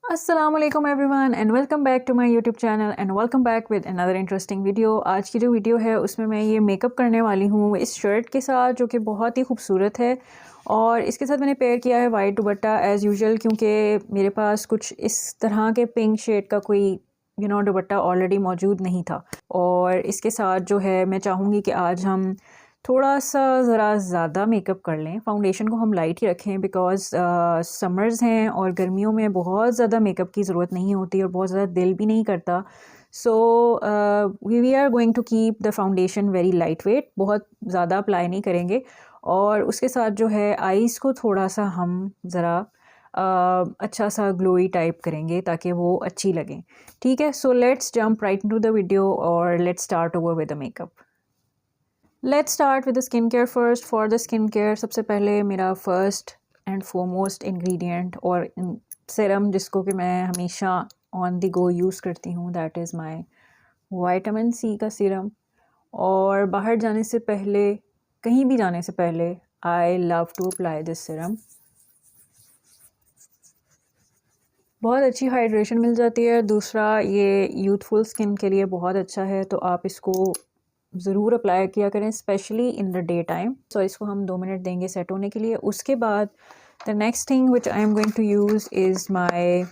अस्सलाम वालेकुम everyone and welcome back to my YouTube channel and welcome back with another interesting video. आज की जो वीडियो है उसमें मैं ये मेकअप करने वाली हूँ इस शर्ट के साथ, जो कि बहुत ही खूबसूरत है। और इसके साथ मैंने पेयर किया है वाइट दुपट्टा एज़ यूजुअल, क्योंकि मेरे पास कुछ इस तरह के पिंक शेड का कोई दुपट्टा ऑलरेडी मौजूद नहीं था। और इसके साथ जो है मैं चाहूँगी कि आज हम थोड़ा सा ज़रा ज़्यादा मेकअप कर लें। फाउंडेशन को हम लाइट ही रखें बिकॉज़ समर्स हैं और गर्मियों में बहुत ज़्यादा मेकअप की ज़रूरत नहीं होती और बहुत ज़्यादा दिल भी नहीं करता। So we are going to keep the foundation very light weight, बहुत ज़्यादा अप्लाई नहीं करेंगे। और उसके साथ जो है आईज़ को थोड़ा सा हम ज़रा अच्छा सा ग्लोई टाइप करेंगे ताकि वो अच्छी लगें। ठीक है, so let's jump right into the video और let's start over with the makeup. Let's start with the skin care first. For the skin care सबसे पहले मेरा फर्स्ट एंड फोरमोस्ट इंग्रेडिएंट और सीरम जिसको कि मैं हमेशा ऑन द गो यूज़ करती हूँ, that is my vitamin C का सीरम। और बाहर जाने से पहले, कहीं भी जाने से पहले, I love to apply this serum. बहुत अच्छी हाइड्रेशन मिल जाती है। दूसरा, ये यूथफुल स्किन के लिए बहुत अच्छा है, तो आप इसको ज़रूर अप्लाई किया करें, specially in the day time. So इसको हम 2 मिनट देंगे सेट होने के लिए। उसके बाद the next thing which I am going to use is my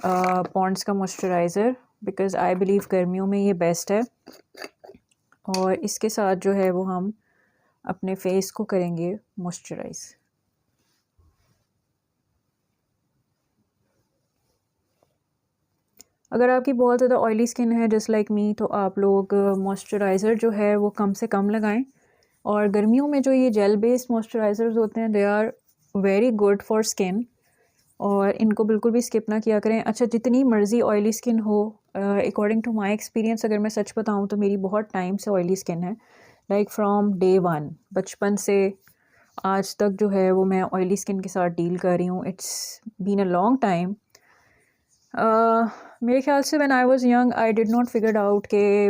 Pond's का मॉइस्चराइज़र, बिकॉज़ आई बिलीव गर्मियों में ये बेस्ट है। और इसके साथ जो है वो हम अपने फेस को करेंगे मॉइस्चराइज़। अगर आपकी बहुत ज़्यादा ऑयली स्किन है जस्ट लाइक मी, तो आप लोग मॉइस्चराइज़र जो है वो कम से कम लगाएं। और गर्मियों में जो ये जेल बेस्ड मॉइस्चराइज़र्स होते हैं, they are very good for skin, और इनको बिल्कुल भी स्किप ना किया करें। अच्छा, जितनी मर्ज़ी ऑयली स्किन हो, अकॉर्डिंग टू माय एक्सपीरियंस अगर मैं सच बताऊं तो मेरी बहुत टाइम से ऑयली स्किन है, लाइक फ्रॉम डे वन, बचपन से आज तक जो है वो मैं ऑयली स्किन के साथ डील कर रही हूँ। It's been a long time. मेरे ख्याल से when I was young I did not figured out के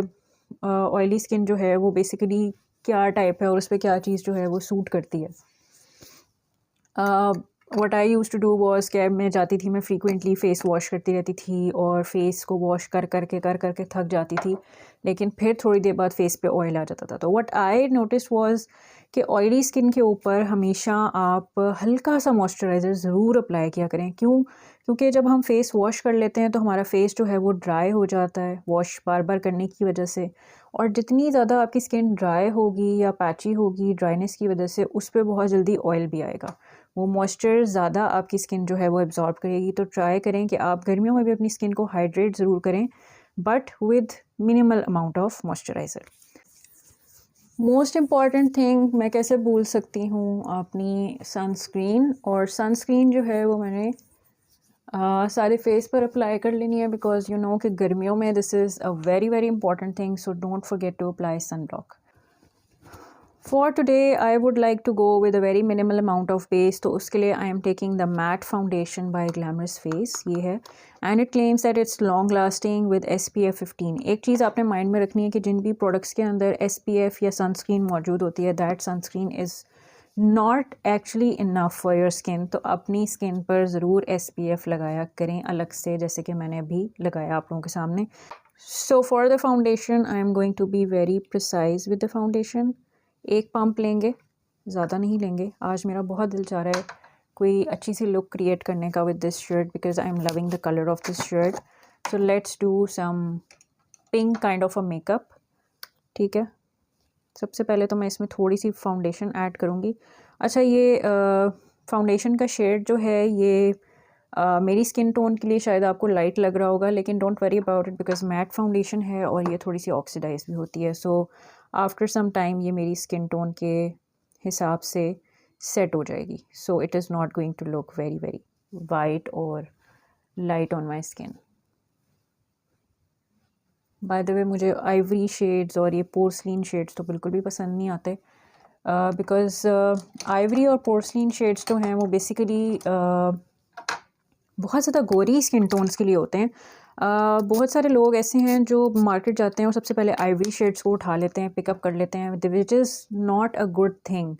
ऑयली स्किन जो है वो बेसिकली क्या टाइप है और उस पर क्या चीज़ जो है वो सूट करती है। What I used to do was कि मैं जाती थी, मैं फ्रीक्वेंटली फ़ेस वॉश करती रहती थी और फेस को वॉश कर करके थक जाती थी, लेकिन फिर थोड़ी देर बाद फेस पे ऑयल आ जाता था। तो व्हाट आई नोटिस वाज कि ऑयली स्किन के ऊपर हमेशा आप हल्का सा मॉइस्चराइज़र ज़रूर अप्लाई किया करें। क्योंकि जब हम फेस वॉश कर लेते हैं तो हमारा फेस जो है वो ड्राई हो जाता है वॉश बार बार करने की वजह से। और जितनी ज़्यादा आपकी स्किन ड्राई होगी या पैची होगी ड्राइनेस की वजह से, उस पर बहुत जल्दी ऑयल भी आएगा। वो मॉइस्चर ज़्यादा आपकी स्किन जो है वो एब्जॉर्ब करेगी। तो ट्राई करें कि आप गर्मियों में भी अपनी स्किन को हाइड्रेट ज़रूर करें, but with minimal amount of moisturiser. Most important thing मैं कैसे भूल सकती हूँ, अपनी सनस्क्रीन। और सनस्क्रीन जो है वो मैंने सारे फेस पर अप्लाई कर लेनी है, बिकॉज यू नो कि गर्मियों में this is a very very important thing, so don't forget to apply sunblock. For today I would like to go with a very minimal amount of base, तो उसके लिए I am taking the matte foundation by Glamorous Face. ये है and it claims that it's long lasting with SPF 15। एक चीज़ आपने mind में रखनी है कि जिन भी प्रोडक्ट्स के अंदर SPF या सनस्क्रीन मौजूद होती है, that sunscreen is not actually enough for your skin. तो अपनी स्किन पर ज़रूर SPF लगाया करें अलग से, जैसे कि मैंने अभी लगाया आप लोगों के सामने। So for the foundation I am going to be very precise with the foundation. एक पंप लेंगे, ज़्यादा नहीं लेंगे। आज मेरा बहुत दिल चाह रहा है कोई अच्छी सी लुक क्रिएट करने का with this shirt, because I am loving the colour of this shirt. So let's do some pink kind of a makeup. ठीक है, सबसे पहले तो मैं इसमें थोड़ी सी फाउंडेशन ऐड करूँगी। अच्छा, ये फाउंडेशन का शेड जो है ये मेरी स्किन टोन के लिए शायद आपको लाइट लग रहा होगा, लेकिन don't worry about it because matte foundation है और ये थोड़ी सी ऑक्सीडाइज भी होती है। सो आफ्टर सम टाइम ये मेरी स्किन टोन के हिसाब से सेट हो जाएगी। So it is not going to look very very white और light on my skin. By the way, मुझे आइवरी शेड्स और ये पोर्सलिन शेड्स तो बिल्कुल भी पसंद नहीं आते, बिकॉज आइवरी और पोर्सलिन शेड्स जो हैं वो बेसिकली बहुत ज़्यादा गोरी स्किन टोन्स के लिए होते हैं। बहुत सारे लोग ऐसे हैं जो मार्केट जाते हैं और सबसे पहले आइवरी शेड्स को उठा लेते हैं, पिकअप कर लेते हैं, which is not a good thing.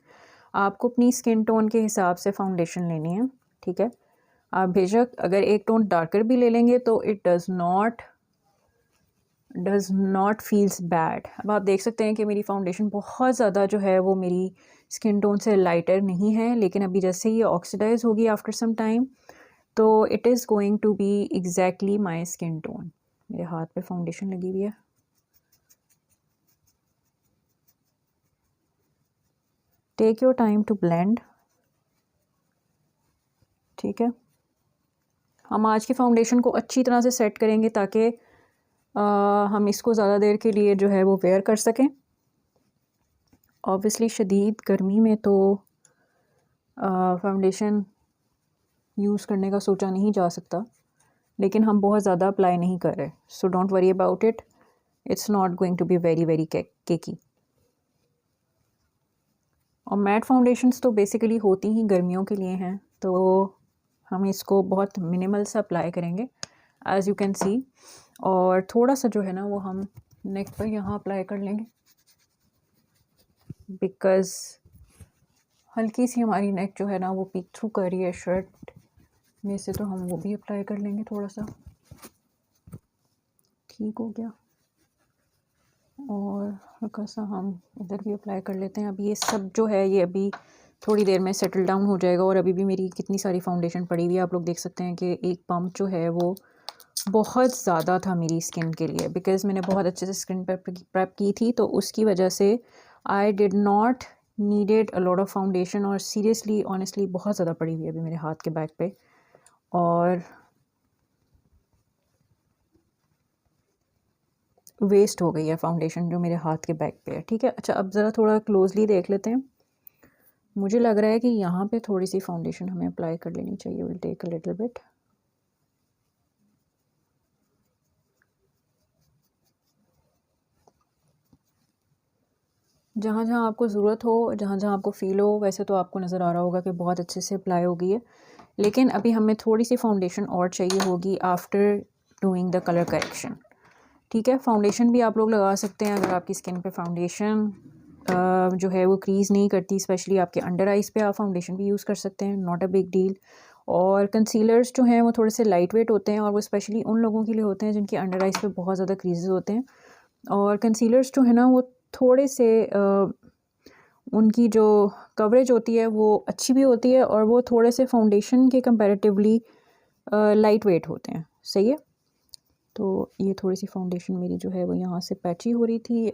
आपको अपनी स्किन टोन के हिसाब से फाउंडेशन लेनी है, ठीक है। आप बेशक अगर एक टोन डार्कर भी ले लेंगे तो it does not feels bad. अब आप देख सकते हैं कि मेरी फाउंडेशन बहुत ज़्यादा जो है वो मेरी स्किन टोन से लाइटर नहीं है, लेकिन अभी जैसे ही ये ऑक्सीडाइज होगी आफ्टर सम टाइम तो it is going to be exactly my skin tone. मेरे हाथ पे फाउंडेशन लगी हुई है। Take your time to blend. ठीक है, हम आज की फाउंडेशन को अच्छी तरह से सेट करेंगे ताकि हम इसको ज़्यादा देर के लिए जो है वो वेयर कर सकें। ऑब्वियसली शदीद गर्मी में तो फाउंडेशन यूज़ करने का सोचा नहीं जा सकता, लेकिन हम बहुत ज़्यादा अप्लाई नहीं कर रहे, so don't worry about it, it's not going to be very very cakey. और मैट फाउंडेशंस तो बेसिकली होती ही गर्मियों के लिए हैं, तो हम इसको बहुत मिनिमल सा अप्लाई करेंगे एज़ यू कैन सी। और थोड़ा सा जो है ना वो हम नेक पर यहाँ अप्लाई कर लेंगे, बिकॉज़ हल्की सी हमारी नेक जो है ना वो पीक थ्रू कर रही है शर्ट में से, तो हम वो भी अप्लाई कर लेंगे थोड़ा सा। ठीक हो गया। और हल्का सा हम इधर भी अप्लाई कर लेते हैं। अब ये सब जो है ये अभी थोड़ी देर में सेटल डाउन हो जाएगा। और अभी भी मेरी कितनी सारी फाउंडेशन पड़ी हुई है, आप लोग देख सकते हैं कि एक पम्प जो है वो बहुत ज़्यादा था मेरी स्किन के लिए, बिकॉज़ मैंने बहुत अच्छे से स्किन प्रेप की थी, तो उसकी वजह से आई did not needed a lot of foundation. और सीरियसली ऑनेस्टली बहुत ज़्यादा पड़ी हुई है अभी मेरे हाथ के बैक पे, और वेस्ट हो गई है फाउंडेशन जो मेरे हाथ के बैक पे है। ठीक है, अच्छा अब ज़रा थोड़ा क्लोजली देख लेते हैं। मुझे लग रहा है कि यहाँ पे थोड़ी सी फाउंडेशन हमें अप्लाई कर लेनी चाहिए। Will take a little bit. जहाँ जहाँ आपको ज़रूरत हो, जहाँ जहाँ आपको फ़ील हो, वैसे तो आपको नज़र आ रहा होगा कि बहुत अच्छे से अप्लाई हो गई है, लेकिन अभी हमें थोड़ी सी फाउंडेशन और चाहिए होगी after doing the colour correction. ठीक है, फाउंडेशन भी आप लोग लगा सकते हैं अगर आपकी स्किन पे फाउंडेशन जो है वो क्रीज़ नहीं करती, स्पेशली आपके अंडर आइज़ पे आप फाउंडेशन भी यूज़ कर सकते हैं, नॉट अ बिग डील। और कंसीलर्स जो हैं वो थोड़े से लाइट वेट होते हैं, और वो स्पेशली उन लोगों के लिए होते हैं जिनके अंडर आइज़ पे बहुत ज़्यादा क्रीजेज़ होते हैं। और कंसीलर्स जो है ना वो थोड़े से उनकी जो कवरेज होती है वो अच्छी भी होती है, और वो थोड़े से फाउंडेशन के कंपैरेटिवली लाइट वेट होते हैं। सही है, तो ये थोड़ी सी फाउंडेशन मेरी जो है वो यहाँ से पैची हो रही थी,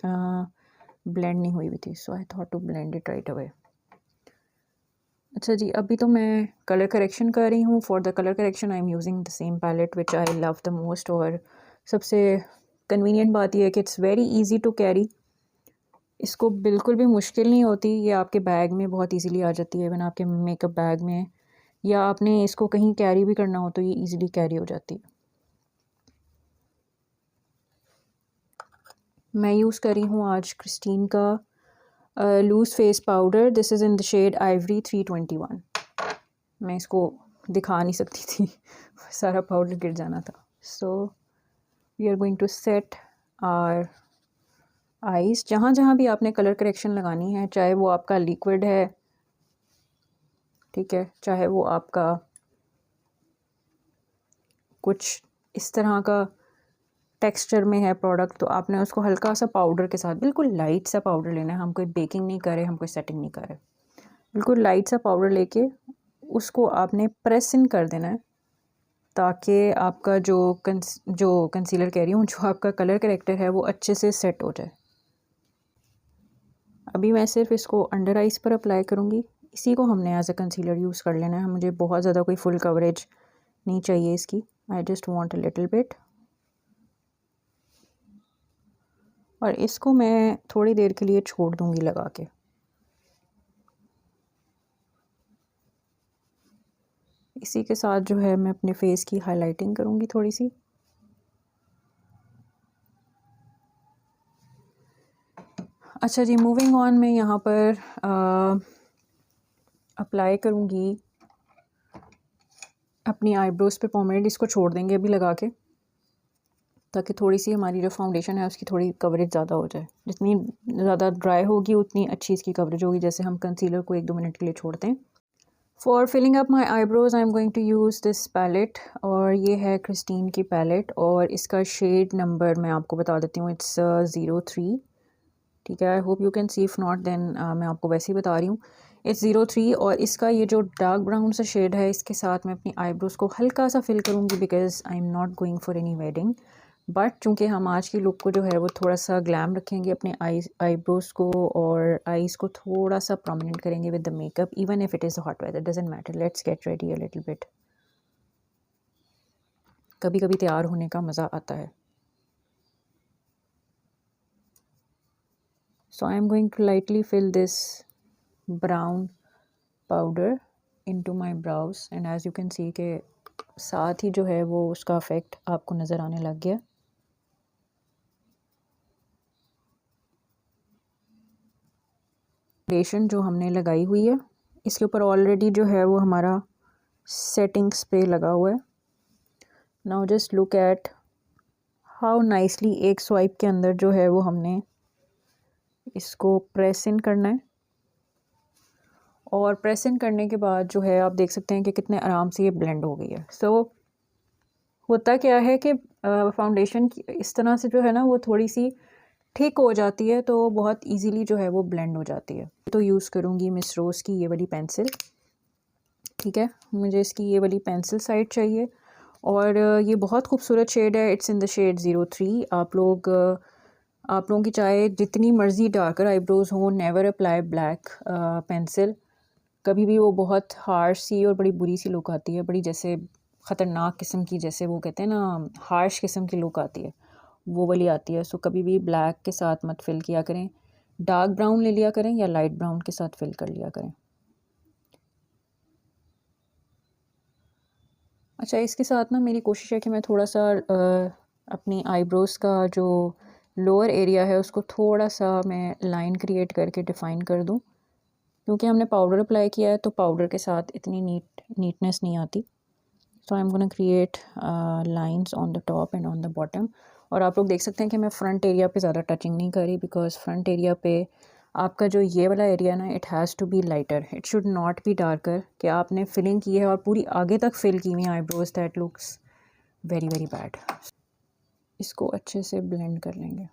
ब्लेंड नहीं हुई हुई थी, so I thought to blend it right away. अच्छा जी, अभी तो मैं कलर करेक्शन कर रही हूँ। For the colour correction I am using the same palette which I love the most. और सबसे कन्वीनियंट बात यह है कि it's very easy to carry, इसको बिल्कुल भी मुश्किल नहीं होती, ये आपके बैग में बहुत इजीली आ जाती है, इवन आपके मेकअप बैग में, या आपने इसको कहीं कैरी भी करना हो तो ये इजीली कैरी हो जाती है। मैं यूज़ कर रही हूँ आज क्रिस्टीन का loose face powder. This is in the shade ivory 321। मैं इसको दिखा नहीं सकती थी सारा पाउडर गिर जाना था। So we are going to set our eyes. जहाँ जहाँ भी आपने कलर करेक्शन लगानी है, चाहे वो आपका लिक्विड है, ठीक है, चाहे वो आपका कुछ इस तरह का टेक्सचर में है प्रोडक्ट, तो आपने उसको हल्का सा पाउडर के साथ, बिल्कुल लाइट सा पाउडर लेना है। हम कोई बेकिंग नहीं कर रहे, हम कोई सेटिंग नहीं कर रहे, बिल्कुल लाइट सा पाउडर लेके उसको आपने प्रेस इन कर देना है, ताकि आपका जो कंसीलर कह रही हूँ, जो आपका कलर करेक्टर है वो अच्छे से सेट हो जाए। अभी मैं सिर्फ इसको अंडर आइज़ पर अप्लाई करूँगी। इसी को हमने एज अ कंसीलर यूज़ कर लेना है। मुझे बहुत ज़्यादा कोई फुल कवरेज नहीं चाहिए इसकी, I just want a little bit. और इसको मैं थोड़ी देर के लिए छोड़ दूँगी लगा के। इसी के साथ जो है मैं अपने फेस की हाइलाइटिंग करूँगी थोड़ी सी। अच्छा जी, मूविंग ऑन, मैं यहाँ पर अप्लाई करूँगी अपनी आईब्रोज़ पे पोमेड। इसको छोड़ देंगे अभी लगा के, ताकि थोड़ी सी हमारी जो फाउंडेशन है उसकी थोड़ी कवरेज ज़्यादा हो जाए। जितनी ज़्यादा ड्राई होगी उतनी अच्छी इसकी कवरेज होगी। जैसे हम कंसीलर को 1-2 मिनट के लिए छोड़ते हैं, for filling up my eyebrows I am going to use this palette, और ये है क्रिस्टीन की पैलेट, और इसका शेड नंबर मैं आपको बता देती हूँ, इट्स 03। ठीक है, I hope you can see, if not then मैं आपको वैसे ही बता रही हूँ, इट्स 03। और इसका ये जो डार्क ब्राउन सा शेड है, इसके साथ मैं अपनी आईब्रोज़ को हल्का सा फिल करूँगी, because I am not going for any wedding, but चूँकि हम आज की लुक को जो है वो थोड़ा सा ग्लैम रखेंगे, अपने आईब्रोज़ को और आईज़ को थोड़ा सा प्रोमिनेंट करेंगे with the makeup, even if it is hot weather, doesn't matter, let's get ready a little bit. कभी कभी तैयार होने का मज़ा आता है। So I am going to lightly fill this brown powder into my brows, and as you can see के साथ ही जो है वो उसका इफेक्ट आपको नज़र आने लग गया। फाउंडेशन जो हमने लगाई हुई है, इसके ऊपर ऑलरेडी जो है वो हमारा सेटिंग स्प्रे लगा हुआ है। Now just look at how nicely एक स्वाइप के अंदर जो है वो हमने इसको प्रेस इन करना है, और प्रेस इन करने के बाद जो है आप देख सकते हैं कि कितने आराम से ये ब्लेंड हो गई है। सो होता क्या है कि फाउंडेशन इस तरह से जो है ना वो थोड़ी सी थिक हो जाती है, तो बहुत इजीली जो है वो ब्लेंड हो जाती है। तो यूज़ करूँगी मिस रोज़ की ये वाली पेंसिल। ठीक है, मुझे इसकी ये वाली पेंसिल साइड चाहिए, और ये बहुत खूबसूरत शेड है, इट्स इन द शेड 03। आप लोगों की चाहे जितनी मर्ज़ी डार्कर आईब्रोज़ हों, नेवर अप्लाई ब्लैक पेंसिल। कभी भी वो बहुत हार्श सी और बड़ी बुरी सी लुक आती है, बड़ी जैसे ख़तरनाक किस्म की, जैसे वो कहते हैं ना हार्श किस्म की लुक आती है, वो वाली आती है। सो कभी भी ब्लैक के साथ मत फिल किया करें, डार्क ब्राउन ले लिया करें या लाइट ब्राउन के साथ फिल कर लिया करें। अच्छा, इसके साथ ना मेरी कोशिश है कि मैं थोड़ा सा अपनी आईब्रोज़ का जो लोअर एरिया है उसको थोड़ा सा मैं लाइन क्रिएट करके डिफ़ाइन कर दूं, क्योंकि हमने पाउडर अप्लाई किया है तो पाउडर के साथ इतनी नीटनेस नहीं आती। So I am gonna create lines on the top and on the bottom. और आप लोग देख सकते हैं कि मैं फ्रंट एरिया पे ज़्यादा टचिंग नहीं करी, बिकॉज फ्रंट एरिया पे आपका जो ये वाला एरिया ना, it has to be lighter, it should not be darker, कि आपने फिलिंग की है और पूरी आगे तक फिल की हुई eyebrows, that looks very very bad. इसको अच्छे से ब्लेंड कर लेंगे।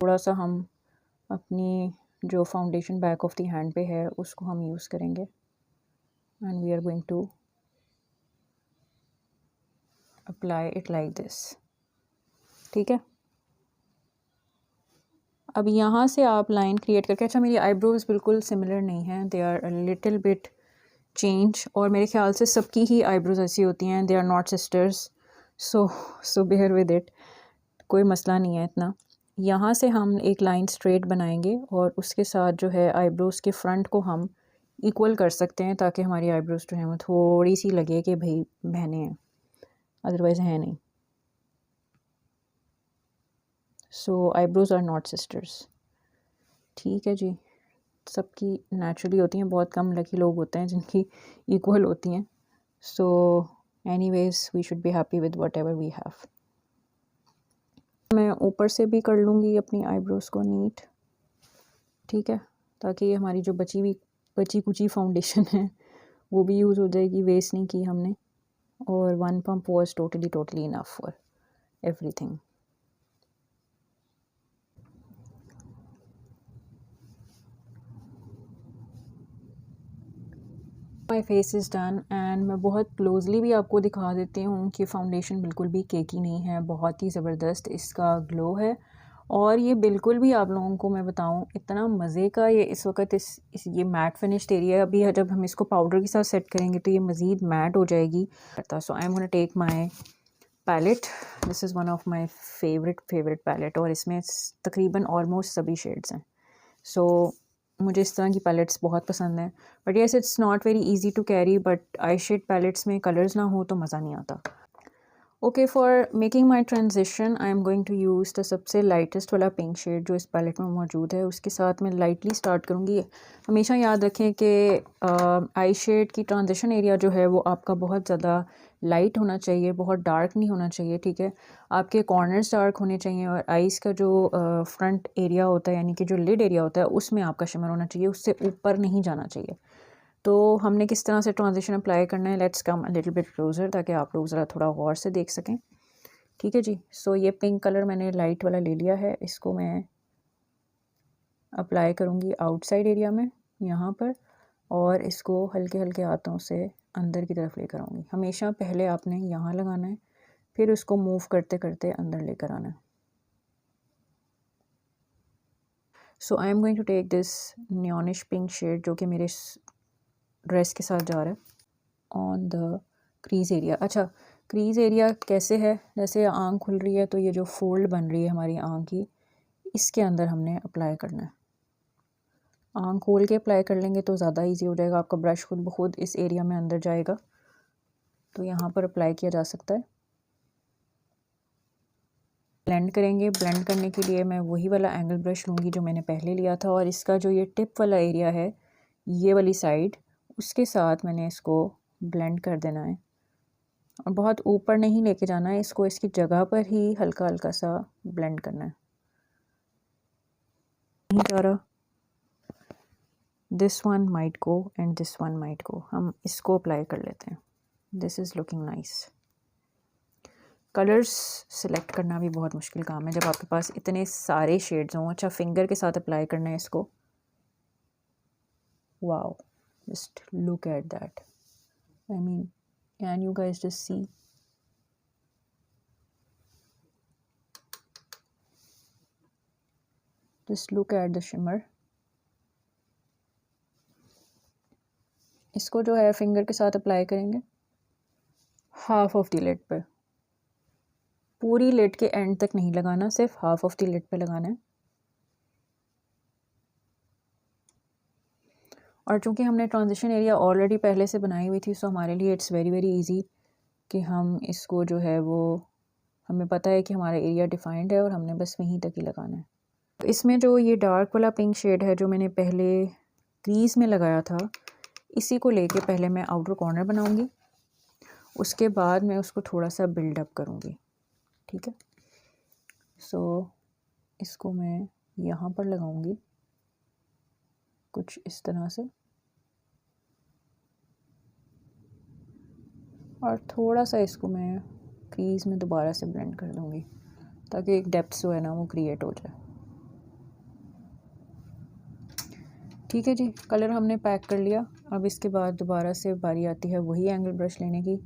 थोड़ा सा हम अपनी जो foundation back of the hand पे है उसको हम यूज़ करेंगे, and we are going to apply it like this. ठीक है, अब यहाँ से आप लाइन क्रिएट करके, अच्छा मेरी आईब्रोज बिल्कुल सिमिलर नहीं हैं, they are a little bit change, और मेरे ख्याल से सबकी ही आईब्रोज ऐसी होती हैं, they are not sisters, so bear with it, कोई मसला नहीं है इतना। यहाँ से हम एक लाइन स्ट्रेट बनाएंगे और उसके साथ जो है आईब्रोज के फ्रंट को हम इक्वल कर सकते हैं, ताकि हमारी आईब्रोज जो है वो थोड़ी सी लगे कि भाई बहने हैं, अदरवाइज़ है नहीं। सो आईब्रोज आर नॉट सिस्टर्स। ठीक है जी, सबकी नेचुरली होती हैं, बहुत कम लकी लोग होते हैं जिनकी इक्वल होती हैं। So anyways we should be happy with whatever we have. मैं ऊपर से भी कर लूँगी अपनी आईब्रोज़ को नीट, ठीक है, ताकि हमारी जो बची कुची फाउंडेशन है वो भी यूज़ हो जाएगी, वेस्ट नहीं की हमने, और one pump was totally enough for everything. My face is done, and मैं बहुत क्लोजली भी आपको दिखा देती हूँ कि फ़ाउंडेशन बिल्कुल भी केकी नहीं है, बहुत ही ज़बरदस्त इसका ग्लो है, और ये बिल्कुल भी आप लोगों को मैं बताऊँ इतना मज़े का ये इस वक्त इस ये मैट फिनिश्ड एरिया, अभी जब हम इसको पाउडर के साथ सेट करेंगे तो ये मज़ीद मैट हो जाएगी। So I am gonna take my palette, this is one of my favourite palette, और इसमें तकरीबन ऑलमोस्ट सभी शेड्स हैं। सो मुझे इस तरह की पैलेट्स बहुत पसंद हैं, but yes it's not very easy to carry, but I shade palettes में कलर्स ना हो तो मज़ा नहीं आता। Okay, for making my transition I am going to use the सबसे लाइटेस्ट वाला पिंक शेड जो इस पैलेट में मौजूद है, उसके साथ मैं लाइटली स्टार्ट करूँगी। हमेशा याद रखें कि आई शेड की ट्रांजिशन एरिया जो है वो आपका बहुत ज़्यादा लाइट होना चाहिए, बहुत डार्क नहीं होना चाहिए, ठीक है। आपके कॉर्नर्स डार्क होने चाहिए और आइज़ का जो फ्रंट एरिया होता है यानी कि जो लिड एरिया होता है उसमें आपका शिमर होना चाहिए, उससे ऊपर नहीं जाना चाहिए। तो हमने किस तरह से ट्रांजिशन अप्लाई करना है, let's come a little bit closer ताकि आप लोग ज़रा थोड़ा गौर से देख सकें। ठीक है जी। सो ये पिंक कलर मैंने लाइट वाला ले लिया है, इसको मैं अप्लाई करूँगी आउटसाइड एरिया में यहाँ पर, और इसको हल्के हल्के हाथों से अंदर की तरफ लेकर आऊँगी। हमेशा पहले आपने यहाँ लगाना है, फिर उसको मूव करते करते अंदर लेकर आना है। So I am going to take this neonish pink shade जो कि मेरे ड्रेस के साथ जा रहा है ऑन द क्रीज़ एरिया। अच्छा, क्रीज़ एरिया कैसे है, जैसे आँख खुल रही है तो ये जो फोल्ड बन रही है हमारी आँख की, इसके अंदर हमने अप्लाई करना है। आँख खोल के अप्लाई कर लेंगे तो ज़्यादा इजी हो जाएगा, आपका ब्रश खुद ब खुद इस एरिया में अंदर जाएगा, तो यहाँ पर अप्लाई किया जा सकता है। ब्लेंड करेंगे, ब्लेंड करने के लिए मैं वही वाला एंगल ब्रश लूँगी जो मैंने पहले लिया था, और इसका जो ये टिप वाला एरिया है ये वाली साइड, उसके साथ मैंने इसको ब्लेंड कर देना है। और बहुत ऊपर नहीं लेके जाना है इसको, इसकी जगह पर ही हल्का हल्का सा ब्लेंड करना है। नहीं जा रहा, this one might go and this one might go, हम इसको अप्लाई कर लेते हैं। This is looking nice. Colours select करना भी बहुत मुश्किल काम है जब आपके पास इतने सारे शेड्स हों। अच्छा, फिंगर के साथ अप्लाई करना है इसको। Wow, just look at that, I mean can you guys just see, just look at the shimmer. इसको जो है फिंगर के साथ अप्लाई करेंगे हाफ ऑफ द लिड पे, पूरी लिड के एंड तक नहीं लगाना, सिर्फ हाफ ऑफ द लिड पे लगाना है। और चूंकि हमने ट्रांजिशन एरिया ऑलरेडी पहले से बनाई हुई थी, सो हमारे लिए इट्स वेरी वेरी इजी कि हम इसको जो है वो, हमें पता है कि हमारा एरिया डिफाइंड है और हमने बस वहीं तक ही लगाना है। इसमें जो ये डार्क वाला पिंक शेड है जो मैंने पहले क्रीज़ में लगाया था, इसी को लेके पहले मैं आउटर कॉर्नर बनाऊंगी, उसके बाद मैं उसको थोड़ा सा बिल्डअप करूंगी। ठीक है, सो इसको मैं यहाँ पर लगाऊंगी कुछ इस तरह से, और थोड़ा सा इसको मैं क्रीज़ में दोबारा से ब्लेंड कर दूंगी ताकि एक डेप्थ जो है ना वो क्रिएट हो जाए। ठीक है जी, कलर हमने पैक कर लिया। अब इसके बाद दोबारा से बारी आती है वही एंगल ब्रश लेने की।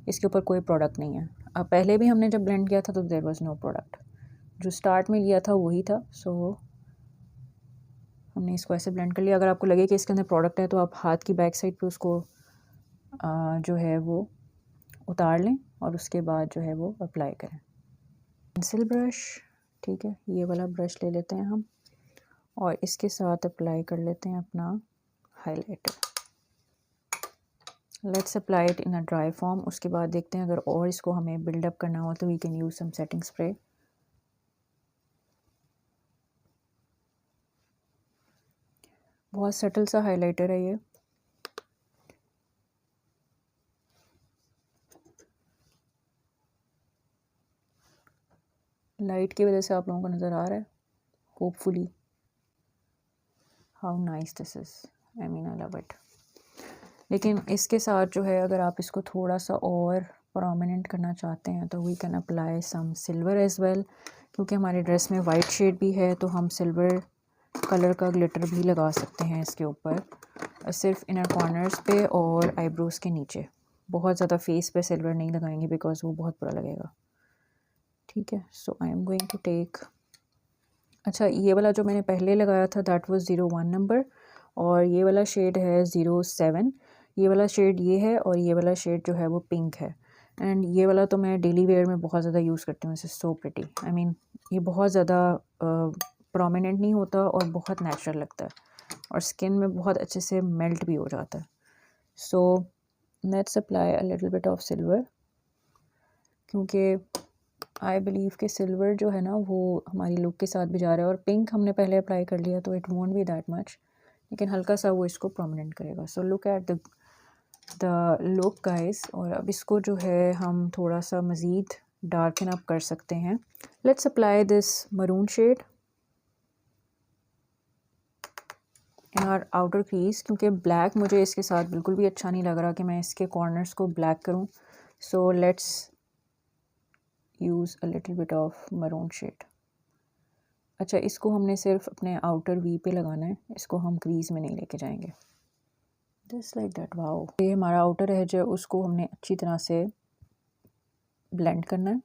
इसके ऊपर कोई प्रोडक्ट नहीं है। अब पहले भी हमने जब ब्लेंड किया था तो देयर वाज नो प्रोडक्ट, जो स्टार्ट में लिया था वही था। सो हमने इसको ऐसे ब्लेंड कर लिया। अगर आपको लगे कि इसके अंदर प्रोडक्ट है तो आप हाथ की बैक साइड पे उसको जो है वो उतार लें और उसके बाद जो है वो अप्लाई करें। पेंसिल ब्रश, ठीक है, ये वाला ब्रश ले लेते हैं हम और इसके साथ अप्लाई कर लेते हैं अपना highlighter. Let's apply it in a dry form. उसके बाद देखते हैं अगर और इसको हमें बिल्डअप करना हो तो we can use some setting spray. बहुत सटल सा हाइलाइटर है ये। लाइट की वजह से आप लोगों को नज़र आ रहा है hopefully. How nice this is, I mean I love it. लेकिन इसके साथ जो है अगर आप इसको थोड़ा सा और प्रोमिनेंट करना चाहते हैं तो we can apply some silver as well, क्योंकि हमारे ड्रेस में वाइट शेड भी है तो हम सिल्वर कलर का ग्लिटर भी लगा सकते हैं इसके ऊपर, सिर्फ इनर कॉर्नर्स पे और आईब्रोज़ के नीचे। बहुत ज़्यादा फेस पे सिल्वर नहीं लगाएंगे बिकॉज वो बहुत बुरा लगेगा। ठीक है, so I am going to take, अच्छा ये वाला जो मैंने पहले लगाया था दैट वाज 01 नंबर, और ये वाला शेड है 07। ये वाला शेड ये है और ये वाला शेड जो है वो पिंक है। एंड ये वाला तो मैं डेली वेयर में बहुत ज़्यादा यूज़ करती हूँ, इसे सो प्रिटी, आई मीन ये बहुत ज़्यादा प्रोमिनेंट नहीं होता और बहुत नेचुरल लगता है और स्किन में बहुत अच्छे से मेल्ट भी हो जाता है। So let's apply a little bit of silver क्योंकि आई बिलीव कि सिल्वर जो है ना वो हमारी लुक के साथ भी जा रहा है, और पिंक हमने पहले अप्लाई कर लिया तो it won't be that much, लेकिन हल्का सा वो इसको प्रोमिनेंट करेगा। So look at the look guys. और अब इसको जो है हम थोड़ा सा मज़ीद डार्कन अप कर सकते हैं। Let's apply this maroon shade in our outer crease, क्योंकि ब्लैक मुझे इसके साथ बिल्कुल भी अच्छा नहीं लग रहा कि मैं इसके कॉर्नर्स को ब्लैक करूं। So let's use a little bit of maroon shade. अच्छा, इसको हमने सिर्फ अपने आउटर वी पे लगाना है, इसको हम क्रीज में नहीं लेके जाएंगे। Just like that. वाओ, ये हमारा आउटर एज है, उसको हमने अच्छी तरह से ब्लेंड करना है।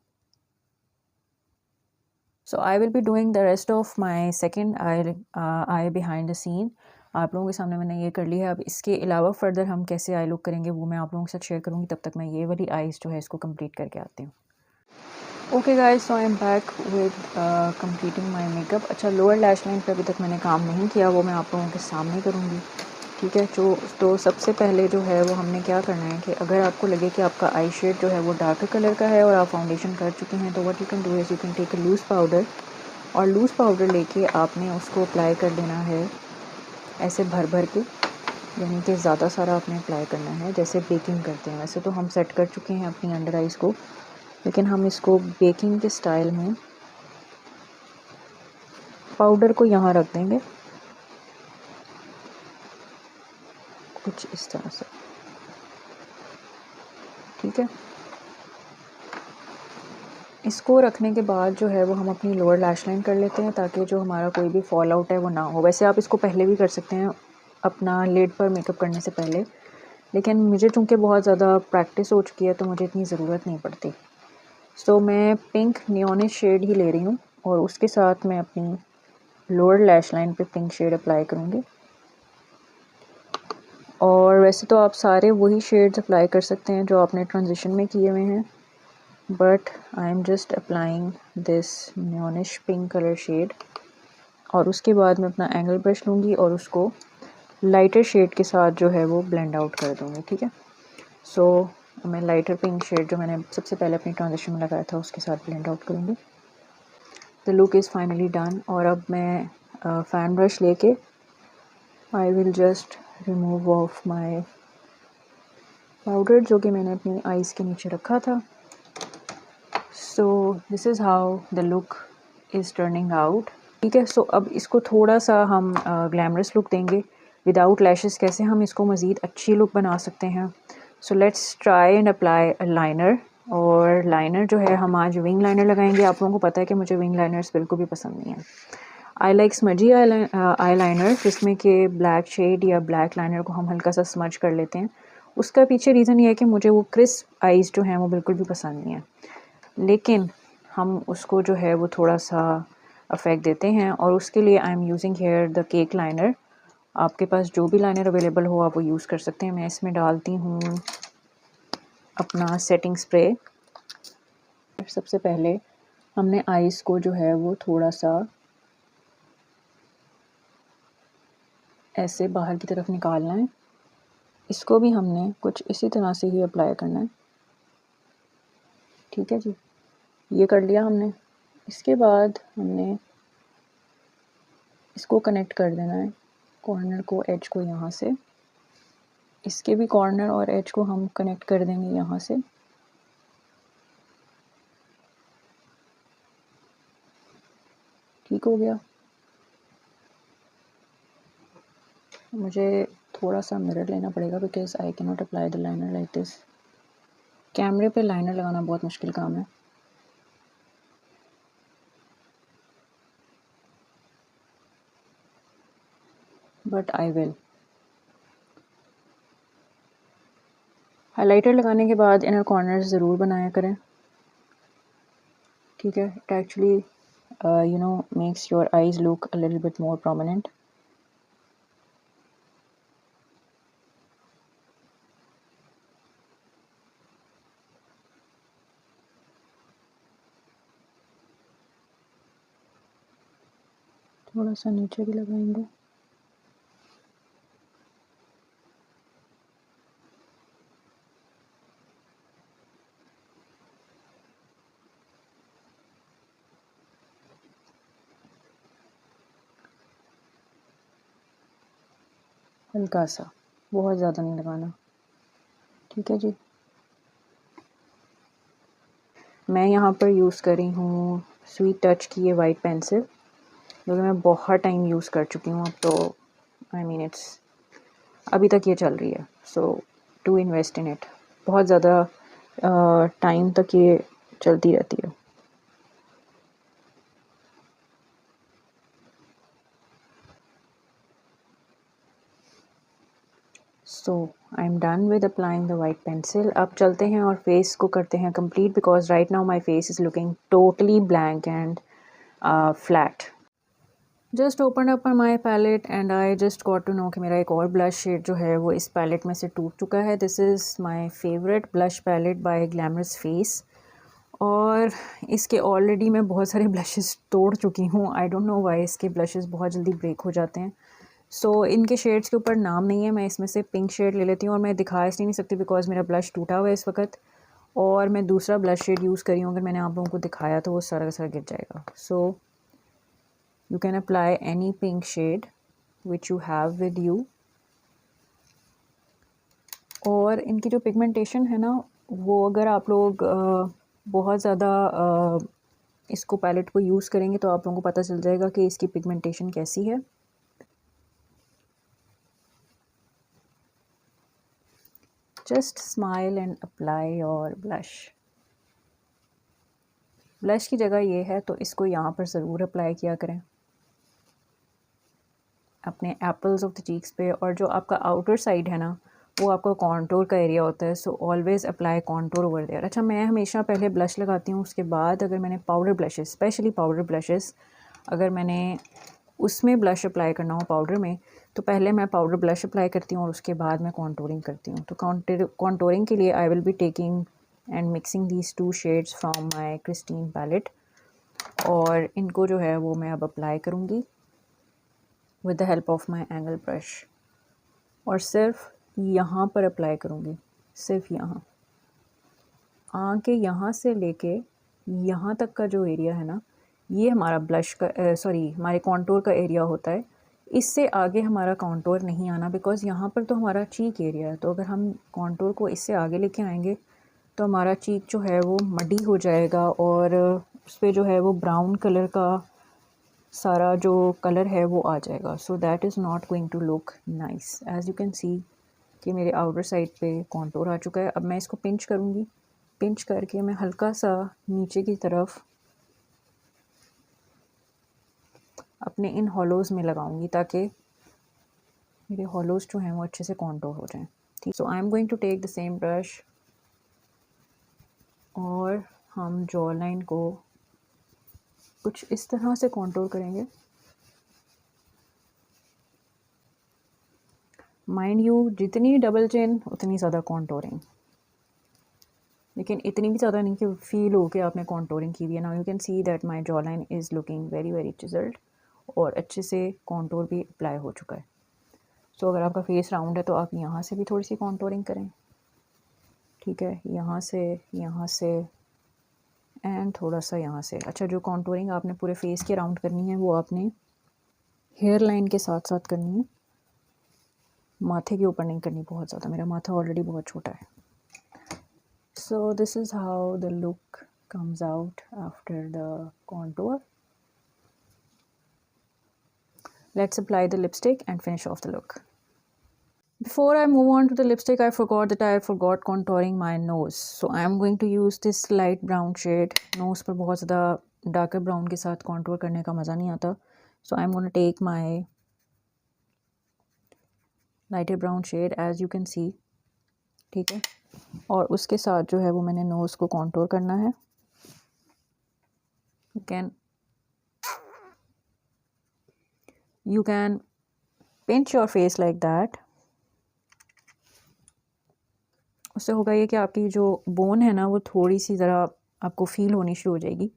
So I will be doing the rest of my second eye behind the scene. आप लोगों के सामने मैंने ये कर लिया है। अब इसके अलावा फर्दर हम कैसे आई लुक करेंगे वो मैं आप लोगों के साथ शेयर करूँगी। तब तक मैं ये वाली आईज़ जो है इसको कंप्लीट करके आती हूँ। Okay guys, so I am back with completing my makeup. अच्छा, लोअर लैश लाइन पे अभी तक मैंने काम नहीं किया, वो मैं आप लोगों के सामने करूँगी, ठीक है। तो सबसे पहले जो है वो हमने क्या करना है कि अगर आपको लगे कि आपका आई शेड जो है वो डार्कर कलर का है और आप फाउंडेशन कर चुके हैं, तो what you can do is you can take a loose powder, और लूज़ पाउडर लेके आपने उसको अप्लाई कर देना है ऐसे भर भर के, यानी कि ज़्यादा सारा आपने अप्लाई करना है, जैसे बेकिंग करते हैं। वैसे तो हम सेट कर चुके हैं अपनी अंडर आइज़ को, लेकिन हम इसको बेकिंग के स्टाइल में पाउडर को यहाँ रख देंगे कुछ इस तरह से, ठीक है। इसको रखने के बाद जो है वो हम अपनी लोअर लैश लाइन कर लेते हैं, ताकि जो हमारा कोई भी फॉल आउट है वो ना हो। वैसे आप इसको पहले भी कर सकते हैं अपना लिड पर मेकअप करने से पहले, लेकिन मुझे चूँकि बहुत ज़्यादा प्रैक्टिस हो चुकी है तो मुझे इतनी ज़रूरत नहीं पड़ती। सो मैं पिंक नियोनिश शेड ही ले रही हूँ और उसके साथ मैं अपनी लोअर लैश लाइन पे पिंक शेड अप्लाई करूँगी। और वैसे तो आप सारे वही शेड्स अप्लाई कर सकते हैं जो आपने ट्रांजिशन में किए हुए हैं, but I am just applying this neonish pink colour shade. और उसके बाद मैं अपना एंगल ब्रश लूँगी और उसको लाइटर शेड के साथ जो है वो ब्लेंड आउट कर दूँगी, ठीक है। सो मैं लाइटर पिंक शेड जो मैंने सबसे पहले अपनी ट्रांजिशन में लगाया था उसके साथ ब्लेंड आउट करूँगी। The look is finally done. और अब मैं फ़ैन ब्रश लेके I will just remove of my powder जो कि मैंने अपनी आईज़ के नीचे रखा था। So this is how the look is turning out, ठीक है। सो अब इसको थोड़ा सा हम ग्लैमरस लुक देंगे विदाउट लैशेस। कैसे हम इसको मज़ीद अच्छी लुक बना सकते हैं? So let's try and apply a liner. और लाइनर जो है हम आज विंग लाइनर लगाएंगे। आप लोगों को पता है कि मुझे विंग लाइनर्स बिल्कुल भी पसंद नहीं है। I like smudgy eye liner, जिसमें कि ब्लैक शेड या ब्लैक लाइनर को हम हल्का सा स्मज कर लेते हैं। उसका पीछे रीज़न ये है कि मुझे वो क्रिस्प आइज़ जो हैं वो बिल्कुल भी पसंद नहीं है, लेकिन हम उसको जो है वो थोड़ा सा अफेक्ट देते हैं। और उसके लिए I am using here the cake liner. आपके पास जो भी लाइनर अवेलेबल हो आप वो यूज़ कर सकते हैं। मैं इसमें डालती हूँ अपना सेटिंग स्प्रे। सबसे पहले हमने आइज़ को जो है वो थोड़ा सा ऐसे बाहर की तरफ निकालना है। इसको भी हमने कुछ इसी तरह से ही अप्लाई करना है, ठीक है जी। ये कर लिया हमने। इसके बाद हमने इसको कनेक्ट कर देना है, कॉर्नर को, एज को यहाँ से। इसके भी कॉर्नर और एज को हम कनेक्ट कर देंगे यहाँ से। ठीक हो गया। मुझे थोड़ा सा मिरर लेना पड़ेगा because I can not apply the liner like this. कैमरे पे लाइनर लगाना बहुत मुश्किल काम है। But I will. हाइलाइटर लगाने के बाद इनर कॉर्नर्स ज़रूर बनाया करें, ठीक है। It actually you know makes your eyes look a little bit more prominent. थोड़ा सा नीचे भी लगाएंगे। हल्का सा, बहुत ज़्यादा नहीं लगाना, ठीक है जी। मैं यहाँ पर यूज़ कर रही हूँ स्वीट टच की ये वाइट पेंसिल, जो कि मैं बहुत टाइम यूज़ कर चुकी हूँ अब तो, आई मीन इट्स अभी तक ये चल रही है। So to invest in it, बहुत ज़्यादा टाइम तक ये चलती रहती है। So I am done with applying the white pencil. अब चलते हैं और फेस को करते हैं complete, because right now my face is looking totally blank and flat. Just open up my palette and I just got to know कि मेरा एक और ब्लश शेड जो है वो इस पैलेट में से टूट चुका है। This is my favourite blush palette by Glamorous Face, और इसके ऑलरेडी मैं बहुत सारे ब्लशेस तोड़ चुकी हूँ। आई डोंट नो वाई इसके ब्लशेस बहुत जल्दी ब्रेक हो जाते हैं। सो इनके शेड्स के ऊपर नाम नहीं है, मैं इसमें से पिंक शेड ले लेती हूँ, और मैं दिखा इसलिए नहीं सकती बिकॉज मेरा ब्लश टूटा हुआ है इस वक्त, और मैं दूसरा ब्लश शेड यूज़ करी हूँ। अगर मैंने आप लोगों को दिखाया तो वो सारा का सारा गिर जाएगा। सो you can apply any pink shade which you have with you, और इनकी जो पिगमेंटेशन है ना, वो अगर आप लोग बहुत ज़्यादा इसको पैलेट को यूज़ करेंगे तो आप लोगों को पता चल जाएगा कि इसकी पिगमेंटेशन कैसी है। Just smile and apply your blush. Blush की जगह ये है तो इसको यहाँ पर ज़रूर अप्लाई किया करें अपने एप्पल्स ऑफ द चीक्स पे, और जो आपका आउटर साइड है ना वो आपका कॉन्टोर का एरिया होता है। So always apply contour over there. अच्छा, मैं हमेशा पहले ब्लश लगाती हूँ, उसके बाद अगर मैंने powder blushes, specially powder blushes, अगर मैंने उसमें ब्लश अप्लाई करना हो पाउडर में, तो पहले मैं पाउडर ब्लश अप्लाई करती हूँ और उसके बाद मैं कॉन्टोरिंग करती हूँ। तो कॉन्टोरिंग के लिए I will be taking and mixing these two shades from my Christine palette, और इनको जो है वो मैं अब अप्लाई करूँगी with the help of my angle brush, और सिर्फ यहाँ पर अप्लाई करूँगी, सिर्फ यहाँ आँख के यहाँ से लेके यहाँ तक का जो एरिया है ना, ये हमारा ब्लश का सॉरी हमारे कॉन्टोर का एरिया होता है। इससे आगे हमारा कॉन्टोर नहीं आना, बिकॉज़ यहाँ पर तो हमारा चीक एरिया है। तो अगर हम कॉन्टोर को इससे आगे लेके आएंगे तो हमारा चीक जो है वो मडी हो जाएगा, और उस पर जो है वो ब्राउन कलर का सारा जो कलर है वो आ जाएगा। So that is not going to look nice. As you can see कि मेरे आउटर साइड पे कॉन्टोर आ चुका है। अब मैं इसको पिंच करूँगी, पिंच करके मैं हल्का सा नीचे की तरफ अपने इन हॉलोज़ में लगाऊंगी, ताकि मेरे हॉलोज़ जो हैं वो अच्छे से कॉन्टोर हो जाएं। ठीक, so I am going to take the same brush, और हम जॉ लाइन को कुछ इस तरह से कॉन्टोर करेंगे। माइंड यू, जितनी डबल चिन उतनी ज़्यादा कॉन्टोरिंग, लेकिन इतनी भी ज़्यादा नहीं कि फील हो कि आपने कॉन्टोरिंग की हुई है। Now you can see that my jaw line is looking very very chiselled, और अच्छे से कॉन्टोर भी अप्लाई हो चुका है। सो अगर आपका फेस राउंड है तो आप यहाँ से भी थोड़ी सी कॉन्टोरिंग करें, ठीक है, यहाँ से एंड थोड़ा सा यहाँ से। अच्छा, जो कॉन्टोरिंग आपने पूरे फेस के राउंड करनी है वो आपने हेयर लाइन के साथ साथ करनी है, माथे के ऊपर नहीं करनी बहुत ज़्यादा, मेरा माथा ऑलरेडी बहुत छोटा है। So this is how the look comes out after the contour. Let's apply the lipstick and finish off the look. Before I move on to the lipstick, I forgot contouring my nose. So I am going to use this light brown shade. Nose पर बहुत ज़्यादा darker brown के साथ contour करने का मज़ा नहीं आता. So I am going to take my lighter brown shade, as you can see, ठीक है, और उसके साथ जो है वो मैंने नोज़ को contour करना है. You can pinch your face like that. उससे होगा ये कि आपकी जो बोन है ना वो थोड़ी सी ज़रा आपको फील होनी शुरू हो जाएगी,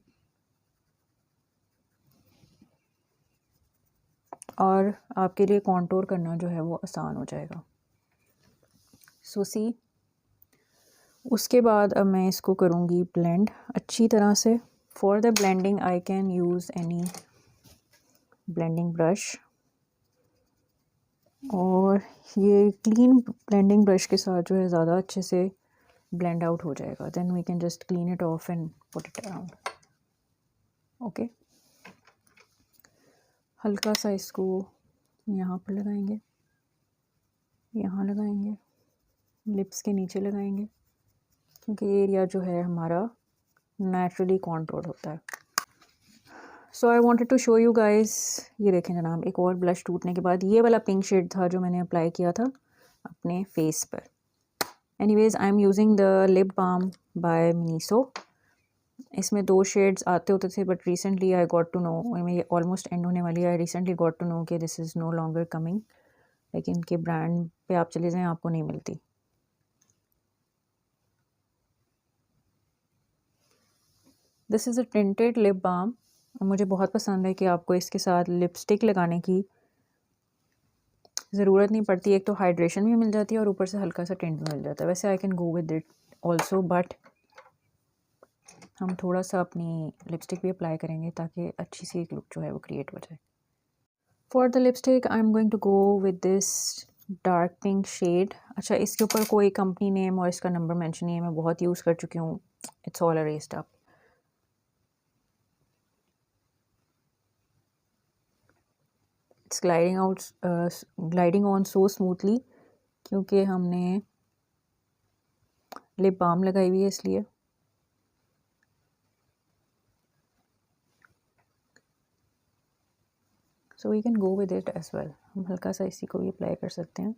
और आपके लिए कॉन्टोर करना जो है वो आसान हो जाएगा। सो सी, उसके बाद अब मैं इसको करूँगी ब्लेंड अच्छी तरह से। For the blending I can use any blending brush, और ये क्लीन ब्लेंडिंग ब्रश के साथ जो है ज़्यादा अच्छे से ब्लेंड आउट हो जाएगा. Then we can just clean it off and put it around. Okay, हल्का सा इसको यहाँ पर लगाएंगे, यहाँ लगाएंगे, लिप्स के नीचे लगाएंगे, क्योंकि ये एरिया जो है हमारा नेचुरली कॉन्टूर्ड होता है. So I wanted to show you guys. ये देखें जनाब, एक और ब्लश टूटने के बाद ये वाला पिंक शेड था जो मैंने अप्लाई किया था अपने फेस पर. Anyways, I am using the lip balm by Miniso. इसमें 2 शेड्स आते होते थे, but recently I got to know, ये ऑलमोस्ट एंड होने वाली है, I recently got to know कि this is no longer coming. लेकिन इनके ब्रांड पे आप चले जाएँ, आपको नहीं मिलती. This is a tinted lip balm. मुझे बहुत पसंद है कि आपको इसके साथ लिपस्टिक लगाने की ज़रूरत नहीं पड़ती. एक तो हाइड्रेशन भी मिल जाती है और ऊपर से हल्का सा टिंट भी मिल जाता है. वैसे I can go with it also, but हम थोड़ा सा अपनी लिपस्टिक भी अप्लाई करेंगे ताकि अच्छी सी एक लुक जो है वो क्रिएट हो जाए. For the lipstick I am going to go with this dark pink shade. अच्छा, इसके ऊपर कोई कंपनी नेम और इसका नंबर मेंशन नहीं है, मैं बहुत यूज़ कर चुकी हूँ. It's all arranged up. It's gliding on so smoothly, क्योंकि हमने लिप बाम लगाई हुई है इसलिए. So we can go with it as well. हम हल्का सा इसी को भी अप्लाई कर सकते हैं.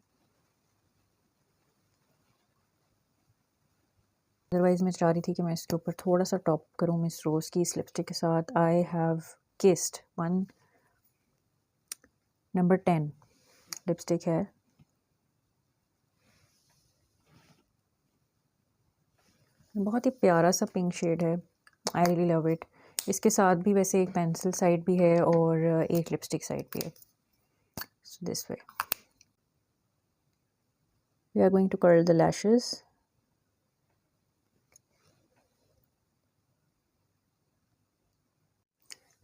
अदरवाइज़ मैं चाह रही थी कि मैं इसके ऊपर थोड़ा सा टॉप करूँ मिस रोज़ की इस लिपस्टिक के साथ. I have kissed one number 10 lipstick है. बहुत ही प्यारा सा पिंक शेड है. I really love it. इसके साथ भी वैसे एक पेंसिल साइड भी है और एक लिपस्टिक साइड भी है. So this way we are going to curl the lashes.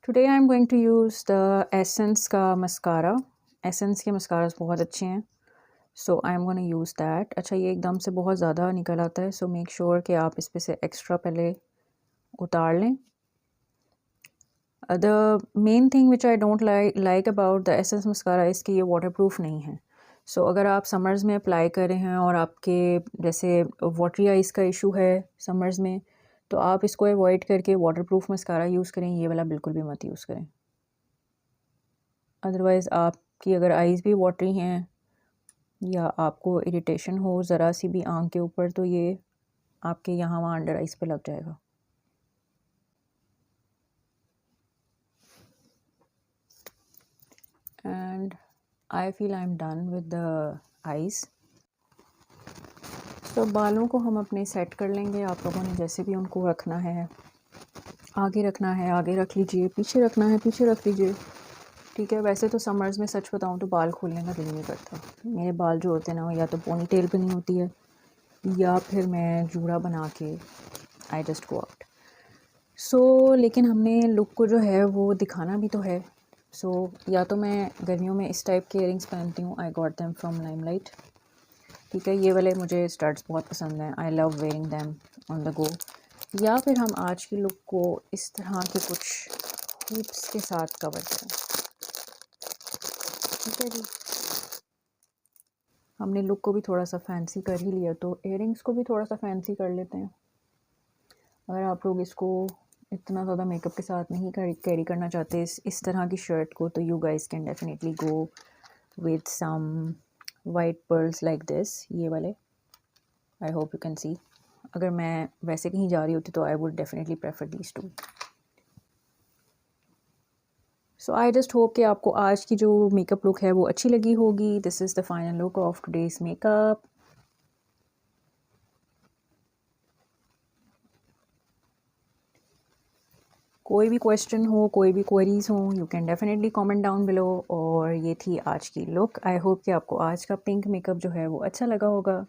Today I am going to use the Essence का मस्कारा. एसेंस के मस्कारास बहुत अच्छे हैं, so I am gonna use that. अच्छा, ये एकदम से बहुत ज़्यादा निकल आता है, सो मेक श्योर कि आप इस पे से एक्स्ट्रा पहले उतार लें. The main thing which I don't like about the essence mascara is कि ये वाटर प्रूफ नहीं है. सो अगर आप समर्स में अप्लाई कर रहे हैं और आपके जैसे वाटरी आइज़ का इशू है समर्स में, तो आप इसको अवॉइड करके वाटर प्रूफ मस्कारा यूज़ करें. ये वाला बिल्कुल भी मत यूज़ करें. अदरवाइज़ आपकी अगर आइज़ भी वाटरी हैं या आपको इरिटेशन हो ज़रा सी भी आँख के ऊपर, तो ये आपके यहाँ वहाँ अंडर आइज़ पे लग जाएगा. And I feel I am done with the eyes. तो बालों को हम अपने सेट कर लेंगे. आप लोगों ने जैसे भी उनको रखना है, आगे रखना है आगे रख लीजिए, पीछे रखना है पीछे रख लीजिए. ठीक है. वैसे तो समर्स में सच बताऊँ तो बाल खोलने का दिल नहीं करता. मेरे बाल जो होते हैं ना, या तो पोनी टेल पे नहीं होती है या फिर मैं जूड़ा बना के आई जस्ट गो आउट. सो लेकिन हमने लुक को जो है वो दिखाना भी तो है. सो या तो मैं गर्मियों में इस टाइप के इयरिंग्स पहनती हूँ. I got them from limelight. ठीक है, ये वाले मुझे स्टड्स बहुत पसंद हैं. I love wearing them on the go. या फिर हम आज की लुक को इस तरह के कुछ हुप्स के साथ कवर करें. ठीक है जी, हमने लुक को भी थोड़ा सा फैंसी कर ही लिया, तो इयरिंग्स को भी थोड़ा सा फैंसी कर लेते हैं. अगर आप लोग इसको इतना ज़्यादा मेकअप के साथ नहीं कैरी करना चाहते इस तरह की शर्ट को, तो you guys can definitely go with some white pearls like this. ये वाले I hope you can see. अगर मैं वैसे कहीं जा रही होती तो I would definitely prefer these two. So I just hope कि आपको आज की जो मेकअप लुक है वो अच्छी लगी होगी. This is the final look of today's makeup. कोई भी क्वेश्चन हो, कोई भी क्वेरीज हो, you can definitely comment down below. और ये थी आज की लुक. आई होप कि आपको आज का पिंक मेकअप जो है वो अच्छा लगा होगा.